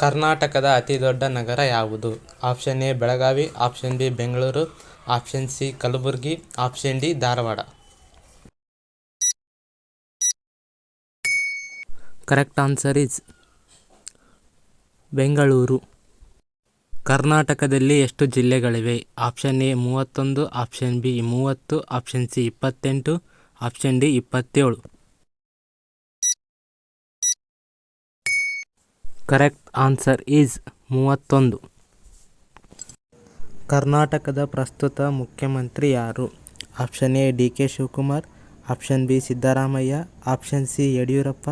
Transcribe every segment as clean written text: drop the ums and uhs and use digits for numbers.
ಕರ್ನಾಟಕದ ಅತಿದೊಡ್ಡ ನಗರ ಯಾವುದು? Option A Belagavi, option B Bengaluru, option C Kalaburagi, option D Dharwad. Correct answer is Bengaluru. ಕರ್ನಾಟಕದಲ್ಲಿ ಎಷ್ಟು ಜಿಲ್ಲೆಗಳಿವೆ? Option A 31, option B 30, option C 28, option D 27. Correct answer is 31. ಕರ್ನಾಟಕದ ಪ್ರಸ್ತುತ ಮುಖ್ಯಮಂತ್ರಿ ಯಾರು? Option A D K Shivakumar, option B Siddaramaiah, option C Yediyurappa,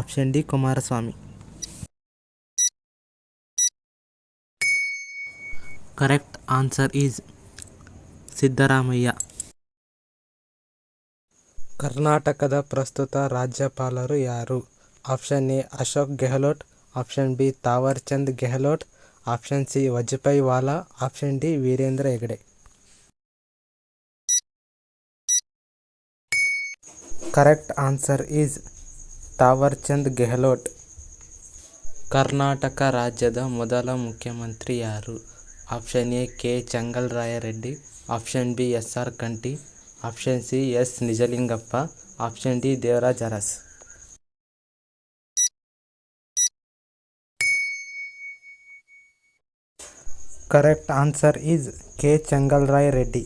option D Kumaraswamy. Correct answer is Siddaramaiah. ಕರ್ನಾಟಕದ ಪ್ರಸ್ತುತ ರಾಜ್ಯಪಾಲರು ಯಾರು? Option A Ashok Gehlot, option B Thawar Chand Gehlot, option C Vajubhai Vala, option D Veerendra Hegde. Correct answer is Thawar Chand Gehlot. Karnataka ರಾಜ್ಯದ ಮೊದಲ ಮುಖ್ಯಮಂತ್ರಿ ಯಾರು? Option A K Chengalaraya Reddy, option B S R Kanthi, option C S Nijalingappa, option D Devaraj Urs. Correct answer is K Chengalaraya Reddy.